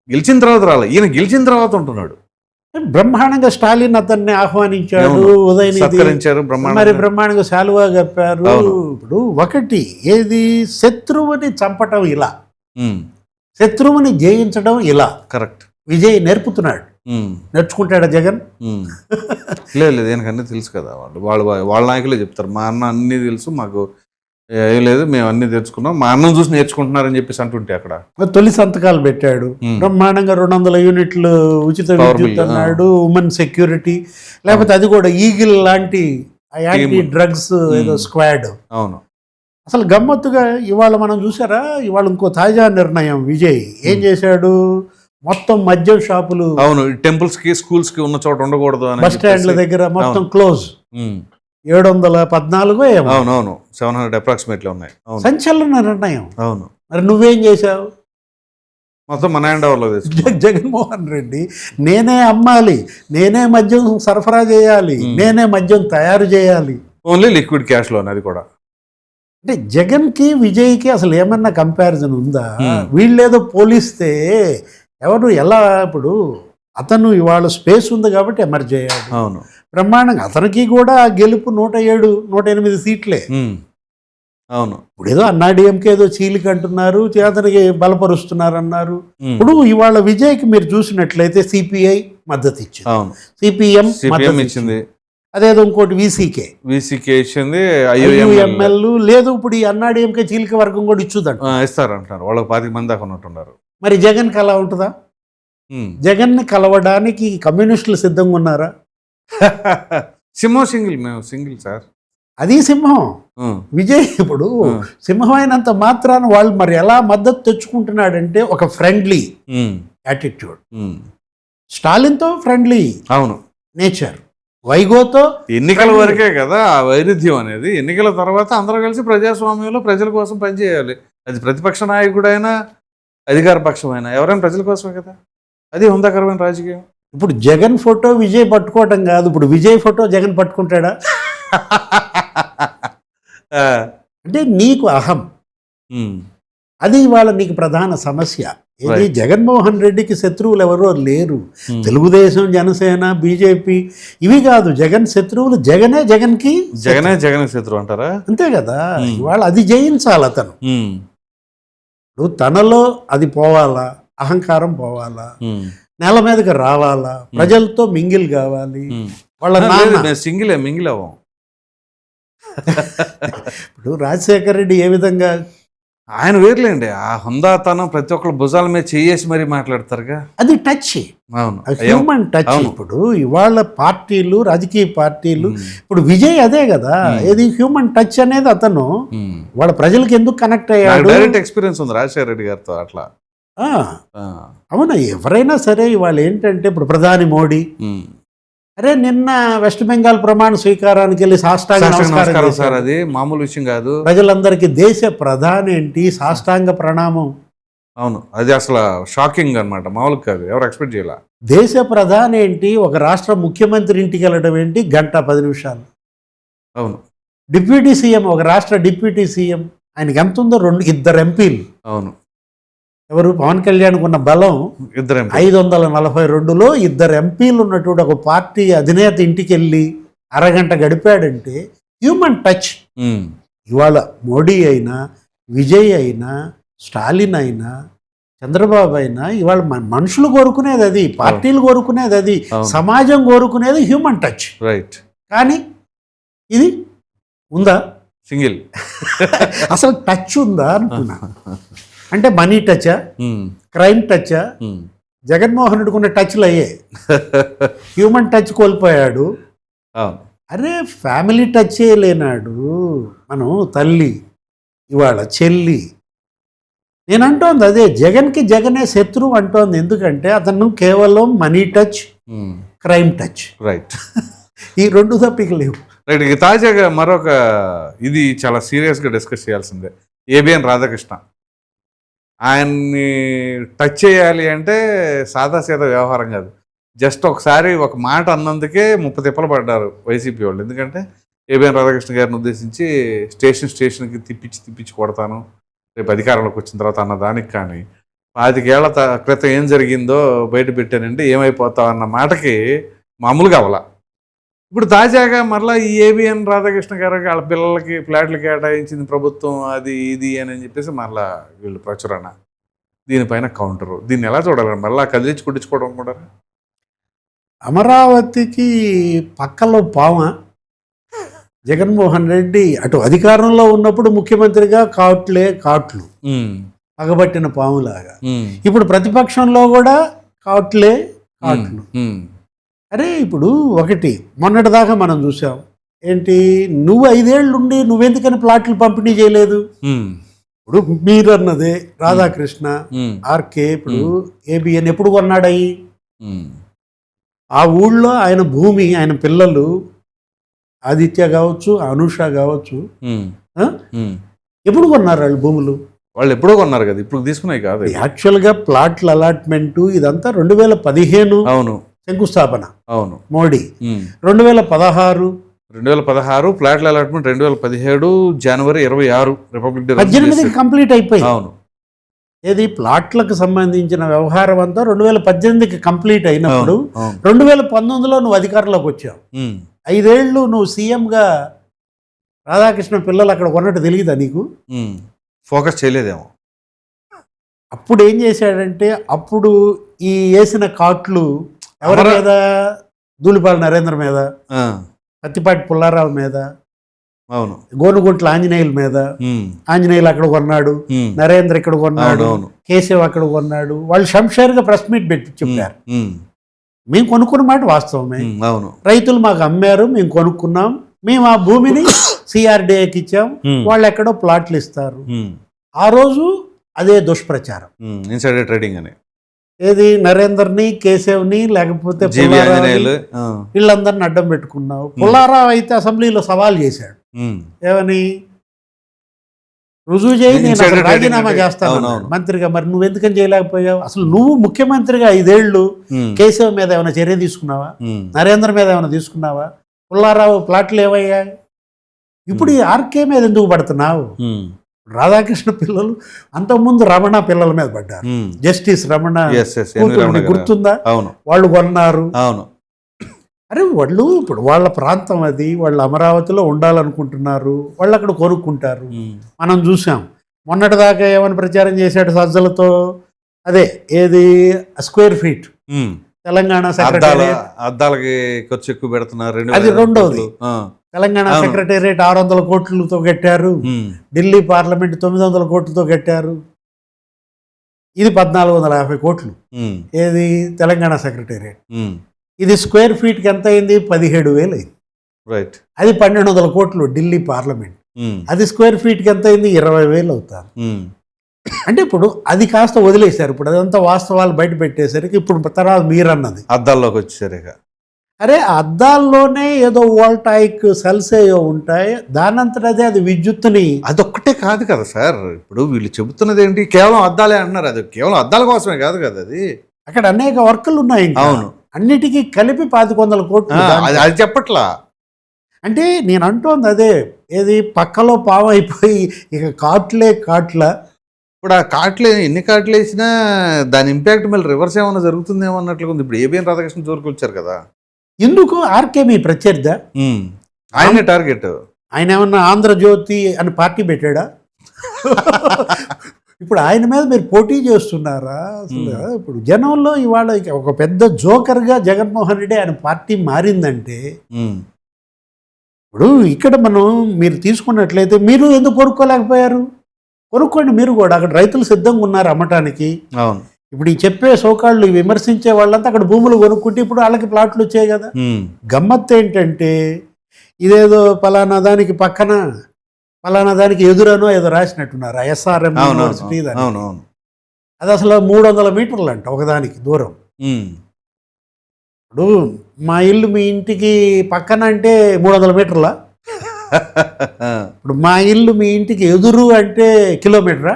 గెలిచిన తర్వాత రాలా, ఈయన గెలిచిన తర్వాత ఉంటున్నాడు. బ్రహ్మాండంగా స్టాలిన్ అతన్ని ఆహ్వానించాడు, అవును. ఉదయనిధి సత్కరించారు, మరి బ్రహ్మాండంగా. బ్రహ్మాండంగా శాలువా కప్పారు. అవును. ఇప్పుడు ఒకటి ఏది? శత్రువుని చంపటం ఇలా, ఉమ్, శత్రువుని జయించడం ఇలా. కరెక్ట్. విజయ్ నేర్పుతున్నాడు. ఉమ్, నేర్చుకుంటాడా జగన్? ఉమ్. లేదు, దీనికన్నీ తెలుసు కదా. వాళ్ళ నాయకులే చెప్తారు, మా అన్న అన్నీ తెలుసు, మాకు ఏం లేదు, మేము అన్నీ తెచ్చుకున్నాం, మా అన్నం చూసి నేర్చుకుంటున్నారని చెప్పేసి అంటుంటే అక్కడ తొలి సంతకాలు పెట్టాడు. ఉమ్. బ్రహ్మాండంగా 200 యూనిట్లు ఉచిత Power విద్యుత్ bill, అన్నాడు, ఉమెన్ సెక్యూరిటీ, లేకపోతే అది కూడా ఈగిల్ లాంటి యాంటీ డ్రగ్స్ ఏదో స్క్వాడ్. అవును. అసలు గమ్మత్తుగా ఇవాళ మనం చూసారా, ఇవాళ ఇంకో తాజా నిర్ణయం విజయ్ ఏం చేశాడు? మొత్తం మద్యం షాపులు, అవును, టెంపుల్స్ కి స్కూల్స్ కి ఉన్న చోట ఉండకూడదు అని బస్ స్టాండ్ల దగ్గర మొత్తం క్లోజ్. ఉమ్, 714 ఏమో. అవునవును, 700 అప్రాక్సిమేట్లీ ఉన్నాయి. అవును, సంచలన నిర్ణయం. అవును. మరి నువ్వేం చేశావు? మొత్తం మన హ్యాండ్ ఓవర్లో తీసుకున్నాం. జగన్మోహన్ రెడ్డి నేనే అమ్మాలి, నేనే మద్యం సరఫరా చేయాలి, నేనే మద్యం తయారు చేయాలి. ఓన్లీ లిక్విడ్ క్యాష్ లోనే, అది కూడా. అంటే జగన్కి విజయ్కి అసలు ఏమన్నా కంపారిజన్ ఉందా? Hmm. వీళ్ళేదో పోలిస్తే ఎవరు ఎలా? ఇప్పుడు అతను ఇవాళ స్పేస్ ఉంది కాబట్టి ఎమర్జ్ అయ్యాడు. అవును. బ్రహ్మాండంగా అతనికి కూడా గెలుపు 107, 108 సీట్లే. ఉమ్, అవును. ఇప్పుడు ఏదో అన్నా డిఎంకే ఏదో చీలిక అంటున్నారు, అతనికి బలపరుస్తున్నారు అన్నారు. ఉమ్, ఇప్పుడు ఇవాళ విజయ్కి మీరు చూసినట్లయితే సిపిఐ మద్దతు ఇచ్చింది, అవును. సిపిఎం సిపిఎం ఇచ్చింది, అదేదో ఇంకోటి విసికే ఇచ్చింది, ఐయుఎంఎల్ లేదు. ఇప్పుడు ఈ అన్నా డిఎంకే చీలిక వర్గం కూడా ఇచ్చుదంట. ఇస్తారంటున్నారు, వాళ్ళకి 25 మంది దాకా ఉన్నట్టున్నారు. మరి జగన్కి అలా ఉంటుందా? ఉమ్. జగన్ని కలవడానికి కమ్యూనిస్టులు సిద్ధంగా ఉన్నారా? సింహం సింగిల్, మేము సింగిల్ సార్. అది సింహం. ఉమ్, విజయ్ ఇప్పుడు ఉమ్, సింహం అయినంత మాత్రాన వాళ్ళు మరి ఎలా మద్దతు తెచ్చుకుంటున్నాడంటే ఒక ఫ్రెండ్లీ ఉమ్, యాటిట్యూడ్. ఉమ్. స్టాలిన్తో ఫ్రెండ్లీ అవును. నేచర్, వైగోతో ఎన్నికల వరకే కదా ఆ వైరుధ్యం అనేది. ఎన్నికల తర్వాత అందరూ కలిసి ప్రజాస్వామ్యంలో ప్రజల కోసం పనిచేయాలి. అది ప్రతిపక్ష నాయకుడైనా అధికార పక్షమైనా ఎవరైనా ప్రజల కోసమే కదా. అది హుందాకరమైన రాజకీయం. ఇప్పుడు జగన్ ఫోటో విజయ్ పట్టుకోవటం కాదు, ఇప్పుడు విజయ్ ఫోటో జగన్ పట్టుకుంటాడా? అంటే నీకు అహం, ఉమ్, అది ఇవాళ నీకు ప్రధాన సమస్య. ఇది జగన్మోహన్ రెడ్డికి శత్రువులు ఎవరో లేరు. తెలుగుదేశం, జనసేన, బీజేపీ ఇవి కాదు జగన్ శత్రువులు. జగన్కి జగన్ శత్రువు అంటారా? అంతే కదా. ఇవాళ అది జయించాలి అతను. ఇప్పుడు తనలో అది పోవాలా, అహంకారం పోవాలా, నేల మీదకి రావాలా, ప్రజలతో మింగిల్ కావాలి. వాళ్ళ నాన్న సింగిలే మింగిల్ అవ్వం. ఇప్పుడు రాజశేఖర రెడ్డి ఏ విధంగా, ఆయన వేర్లేండి, ఆ హుందాతనం ప్రతి ఒక్కరు భుజాల మీద చేసి మరీ మాట్లాడతారుగా, అది టచ్, అవును హ్యూమన్ టచ్. ఇప్పుడు ఇవాళ పార్టీలు, రాజకీయ పార్టీలు, ఇప్పుడు విజయ్ అదే కదా, ఇది హ్యూమన్ టచ్ అనేది. అతను వాళ్ళ ప్రజలకు ఎందుకు కనెక్ట్ అయ్యాడు? డైరెక్ట్ ఎక్స్పీరియన్స్ ఉంది రాజశేఖర రెడ్డి గారితో అట్లా. అవునా, ఎవరైనా సరే ఇవాళ ఏంటంటే, ఇప్పుడు ప్రధాని మోడీ, అరే నిన్న వెస్ట్ బెంగాల్ ప్రమాణ స్వీకారానికి వెళ్ళి సాష్టాంగ నమస్కారం సార్, అది మామూలు విషయం కాదు. ప్రజలందరికీ దేశ ప్రధాని ఏంటి సాష్టాంగ ప్రణామం. అవును, అది అసలు షాకింగ్ అన్నమాట, మామూలు కాదు, ఎవరు ఎక్స్పెక్ట్ చేయాల. దేశ ప్రధాని ఏంటి, ఒక రాష్ట్ర ముఖ్యమంత్రి ఇంటికి వెళ్ళడం ఏంటి, 1:10. అవును, డిప్యూటీ సీఎం, ఒక రాష్ట్ర డిప్యూటీ సీఎం, ఆయనకి ఎంత ఉందో, 2 ఎంపీలు. అవును, ఎవరు, పవన్ కళ్యాణ్కి ఉన్న బలం 542లో 2 ఎంపీలు ఉన్నటువంటి ఒక పార్టీ అధినేత ఇంటికి వెళ్ళి అరగంట గడిపాడంటే హ్యూమన్ టచ్. ఇవాళ మోడీ అయినా, విజయ్ అయినా, స్టాలిన్ అయినా, చంద్రబాబు అయినా, ఇవాళ మనుషులు కోరుకునేది అది, పార్టీలు కోరుకునేది అది, సమాజం కోరుకునేది హ్యూమన్ టచ్. రైట్. కానీ ఇది ఉందా? సింగిల్. అసలు టచ్ ఉందా అనుకున్నా. అంటే మనీ టచా, క్రైమ్ టచా, జగన్మోహన్ రెడ్డికి ఉన్న టచ్లు అయ్యే. హ్యూమన్ టచ్ కోల్పోయాడు. అరే ఫ్యామిలీ టచే లేనాడు. మనం తల్లి, ఇవాళ చెల్లి. నేను అంటోంది అదే, జగన్కి జగనే శత్రువు అంటోంది. ఎందుకంటే అతను కేవలం money touch, crime touch. Right. ఈ 2 తప్పిక లేవు. రైట్. ఇక తాజాగా మరొక ఇది చాలా సీరియస్గా డిస్కస్ చేయాల్సిందే, ఏబిఎన్ రాధాకృష్ణ. ఆయన్ని టచ్ చేయాలి అంటే సాదాసీదా వ్యవహారం కాదు. జస్ట్ ఒకసారి ఒక మాట అన్నందుకే 30 తిప్పలు పడ్డారు వైసీపీ వాళ్ళు. ఎందుకంటే ఏబిఎన్ రాధాకృష్ణ గారిని ఉద్దేశించి స్టేషన్కి తిప్పించి కొడతాను రేపు అధికారంలోకి వచ్చిన తర్వాత అన్న దానికి, కానీ 25 ఏళ్ల క్రితం ఏం జరిగిందో బయట పెట్టానంటే ఏమైపోతావు అన్న మాటకి మామూలుగా అవలా. ఇప్పుడు తాజాగా మరలా ఈ ఏబిఎన్ రాధాకృష్ణ గారు వాళ్ళ పిల్లలకి ఫ్లాట్లు కేటాయించింది ప్రభుత్వం, అది ఇది అని చెప్పేసి మరలా వీళ్ళు ప్రచురణ, దీనిపైన కౌంటరు. దీన్ని ఎలా చూడాలి? మరలా కదిలించి కుట్టించుకోవడం కూడా. అమరావతికి పక్కలో పామ జగన్మోహన్ రెడ్డి అటు అధికారంలో ఉన్నప్పుడు ముఖ్యమంత్రిగా కాట్లు పగబట్టిన పాములాగా, ఇప్పుడు ప్రతిపక్షంలో కూడా కాట్లు. అరే ఇప్పుడు ఒకటి మొన్నటిదాకా మనం చూసాం ఏంటి, నువ్వు 5 ఏళ్ళు ఉండి నువ్వెందుకని ప్లాట్లు పంపిణీ చేయలేదు? ఇప్పుడు మీరు అన్నదే రాధాకృష్ణ, ఆర్కే, ఇప్పుడు ఏబిఎన్ ఎప్పుడు కొన్నాడయి? ఆ ఊళ్ళో ఆయన భూమి, ఆయన పిల్లలు ఆదిత్య కావచ్చు, అనుష కావచ్చు, ఎప్పుడు కొన్నారు వాళ్ళు భూములు? వాళ్ళు ఎప్పుడో కొన్నారు కదా, ఇప్పుడు తీసుకున్నాయి కాదు. యాక్చువల్గా ప్లాట్ల అలాట్మెంటు ఇదంతా 2015. అవును, శంకుస్థాపన. అవును, మోడీ 2016 ఫ్లాట్ల అలాట్మెంట్ 2017 జనవరి 26 రిపబ్లిక్ డే 18 కంప్లీట్ అయిపోయింది. అవును, ఏది ప్లాట్లకు సంబంధించిన వ్యవహారం అంతా 2018కి కంప్లీట్ అయినప్పుడు 2019లో నువ్వు అధికారంలోకి వచ్చావు. 5 ఏళ్ళు నువ్వు సీఎంగా రాధాకృష్ణ పిల్లలు అక్కడ కొన్నట్టు తెలియదా నీకు? ఫోకస్ చేయలేదేమో. అప్పుడు ఏం చేశాడంటే, అప్పుడు ఈ వేసిన కాట్లు ఎవరి మీద? ధూళిపాల నరేంద్ర మీద, పత్తిపాటి పుల్లారావు మీద, అవును, గోనుగుంట్ల ఆంజనేయుల మీద. ఆంజనేయులు అక్కడ కొన్నాడు, నరేంద్ర ఇక్కడ కొన్నాడు, కేశవ్ అక్కడ కొన్నాడు. వాళ్ళు శంషేర్గా ప్రెస్ మీట్ పెట్టి చెప్పారు, మేము కొనుక్కున్న మాట వాస్తవమే, అవును, రైతులు మాకు అమ్మారు, మేము కొనుక్కున్నాం, మేము ఆ భూమిని సిఆర్డీఏకి ఇచ్చాం, వాళ్ళు ఎక్కడో ప్లాట్లు ఇస్తారు. ఆ రోజు అదే దుష్ప్రచారం, ఇన్సైడర్ ట్రేడింగ్ అని. ఏది నరేందర్ని, కేశవ్ని, లేకపోతే వీళ్ళందరిని అడ్డం పెట్టుకున్నావు. పుల్లారావు అయితే అసెంబ్లీలో సవాల్ చేశాడు, ఏమని? రుజువు చేయి, నేను రాజీనామా చేస్తాను మంత్రిగా. మరి నువ్వు ఎందుకని చేయలేకపోయావు? అసలు నువ్వు ముఖ్యమంత్రిగా 5 ఏళ్ళు కేశవ్ మీద ఏమైనా చర్య తీసుకున్నావా? నరేంద్ర మీద ఏమైనా తీసుకున్నావా? పుల్లారావు ప్లాట్లు ఏమయ్యాయి? ఇప్పుడు ఈ ఆర్కే మీద ఎందుకు పడుతున్నావు? రాధాకృష్ణ పిల్లలు అంతకుముందు రమణ పిల్లల మీద పడ్డారు, జస్టిస్ రమణ గుర్తుందా? వాళ్ళు కొన్నారు. అరే వాళ్ళు ఇప్పుడు వాళ్ళ ప్రాంతం అది, వాళ్ళు అమరావతిలో ఉండాలనుకుంటున్నారు, వాళ్ళు అక్కడ కొనుక్కుంటారు. మనం చూసాం మొన్నటిదాకా ఏమని ప్రచారం చేశాడు సజ్జలతో, అదే ఏది స్క్వేర్ ఫీట్ తెలంగాణ సెక్రటేరియట్, అద్దాలకి ఖర్చు ఎక్కువ పెడుతున్నారు. అది రెండోది. తెలంగాణ సెక్రటేరియట్ 600 కోట్లతో కట్టారు, ఢిల్లీ పార్లమెంట్ 900 కోట్లతో కట్టారు, ఇది 1450 కోట్లు. ఏది తెలంగాణ సెక్రటేరియట్. ఇది స్క్వేర్ ఫీట్కి ఎంత అయింది? 17,000 అయింది. రైట్. అది 1200 కోట్లు ఢిల్లీ పార్లమెంట్. అది స్క్వేర్ ఫీట్కి ఎంత అయింది? 20,000 అవుతారు. అంటే ఇప్పుడు అది కాస్త వదిలేశారు. ఇప్పుడు అదంతా వాస్తవాలు బయట పెట్టేసరికి ఇప్పుడు తర్వాత మీరన్నది అద్దాల్లోకి వచ్చేసరిగా, అరే అద్దాల్లోనే ఏదో వోల్టాయిక్ సెల్స్ ఏవో ఉంటాయి, దానంతటదే అది విద్యుత్తుని. అదొక్కటే కాదు కదా సార్, ఇప్పుడు వీళ్ళు చెబుతున్నది ఏంటి, కేవలం అద్దాలే అంటున్నారు. అది కేవలం అద్దాల కోసమే కాదు కదా, అది అక్కడ అనేక వర్కులు ఉన్నాయి. అవును, అన్నిటికీ కలిపి 1100 కోట్లు. అది చెప్పట్లా. అంటే నేను అంటోంది అదే, ఏది పక్కలో పాము అయిపోయి ఇక కాట్ల. ఇప్పుడు ఆ కాట్లు ఎన్ని కాట్లు వేసినా దాని ఇంపాక్ట్ మళ్ళీ రివర్స్ ఏమన్నా జరుగుతుందేమో అన్నట్లుగా ఉంది. ఇప్పుడు ఏబిఎన్ రాధాకృష్ణ జోరుకు వచ్చారు కదా, ఎందుకు ఆర్కే మీ ప్రత్యర్థ? ఆయనే టార్గెట్. ఆయన ఏమన్నా ఆంధ్రజ్యోతి అని పార్టీ పెట్టాడా? ఇప్పుడు ఆయన మీద మీరు పోటీ చేస్తున్నారా? అసలు ఇప్పుడు జనంలో ఇవాళ ఒక పెద్ద జోకర్గా జగన్మోహన్ రెడ్డి ఆయన పార్టీ మారిందంటే, ఇప్పుడు ఇక్కడ మీరు తీసుకున్నట్లయితే మీరు ఎందుకు కొనుక్కోలేకపోయారు? కొనుక్కోండి మీరు కూడా. అక్కడ రైతులు సిద్ధంగా ఉన్నారు అమ్మటానికి. అవును. ఇప్పుడు ఈ చెప్పే సోకాళ్ళు విమర్శించే వాళ్ళంతా అక్కడ భూములు కొనుక్కుంటే ఇప్పుడు వాళ్ళకి ప్లాట్లు వచ్చాయి కదా. గమ్మత్తు ఏంటంటే ఇదేదో పలానా దానికి పక్కన పలానా దానికి ఎదురనో ఏదో రాసినట్టున్నారు, ఎస్ఆర్ఎం యూనివర్సిటీ. అది అసలు 300 మీటర్లు అంట ఒకదానికి దూరం. ఇప్పుడు మా ఇల్లు మీ ఇంటికి పక్కన అంటే 300 మీటర్లా? ఇప్పుడు మా ఇల్లు మీ ఇంటికి ఎదురు అంటే కిలోమీటరా?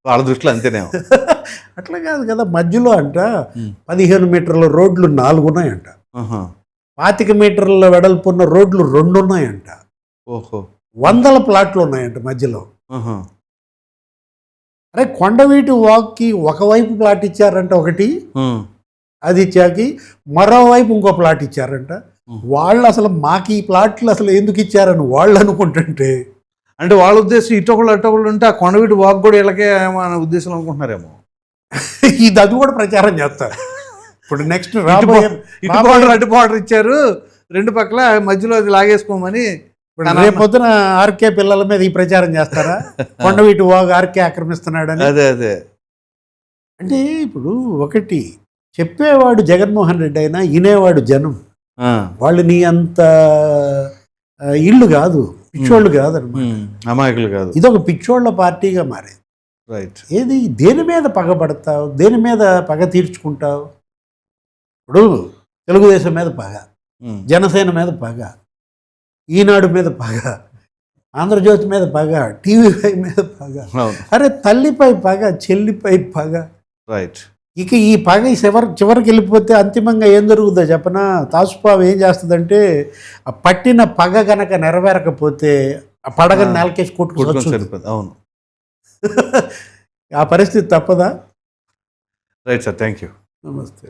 వాళ్ళ దృష్టిలో అంతేనే. అట్లా కాదు కదా, మధ్యలో అంట 15 మీటర్ల రోడ్లు 4 ఉన్నాయంట, 25 మీటర్ల వెడల్పున్న రోడ్లు 2 ఉన్నాయంట, 100 ప్లాట్లు ఉన్నాయంట మధ్యలో. అరే కొండవీటి వాక్కి ఒకవైపు ప్లాట్ ఇచ్చారంట ఒకటి, అది ఇచ్చాకి మరోవైపు ఇంకో ప్లాట్ ఇచ్చారంట. వాళ్ళు అసలు మాకు ఈ ప్లాట్లు అసలు ఎందుకు ఇచ్చారని వాళ్ళు అనుకుంటుంటే, అంటే వాళ్ళ ఉద్దేశం ఇటొకళ్ళు అటొకళ్ళు ఉంటే ఆ కొండవీటి వాక్ కూడా వీళ్ళకే అనే ఉద్దేశం అనుకుంటున్నారేమో. ఇది అది కూడా ప్రచారం చేస్తారు. ఇప్పుడు నెక్స్ట్ అటు బార్డర్ ఇచ్చారు, 2 పక్కల మధ్యలో అది లాగేసుకోమని. రేపొద్దున ఆర్కే పిల్లల మీద ఈ ప్రచారం చేస్తారా? కొండవీటి వాగు ఆర్కే ఆక్రమిస్తున్నాడని. అదే అంటే ఇప్పుడు ఒకటి చెప్పేవాడు జగన్మోహన్ రెడ్డి అయినా వినేవాడు జనం. వాళ్ళు నీ అంత ఇళ్ళు కాదు, పిచ్చోళ్ళు కాదు అనమాట, అమాయకులు కాదు. ఇదొక పిచ్చోళ్ళ పార్టీగా మారేది. రైట్. ఏది దేని మీద పగబడతావు, దేని మీద పగ తీర్చుకుంటావు? ఇప్పుడు తెలుగుదేశం మీద పగ, జనసేన మీద పగ, ఈనాడు మీద పగ, ఆంధ్రజ్యోతి మీద పగ, టీవీ5 మీద పగ, అరే తల్లిపై పగ, చెల్లిపై పగ. రైట్. ఇక ఈ పగ చివరికి వెళ్ళిపోతే అంతిమంగా ఏం జరుగుతుందో చెప్పనా? తాసుపావు ఏం చేస్తుందంటే ఆ పట్టిన పగ గనక నెరవేరకపోతే ఆ పడగని నేలకేసి కొట్టుకుని సరిపోతుంది. అవును. ఆ పరిస్థితి తప్పదా? Right sir, thank you. నమస్తే.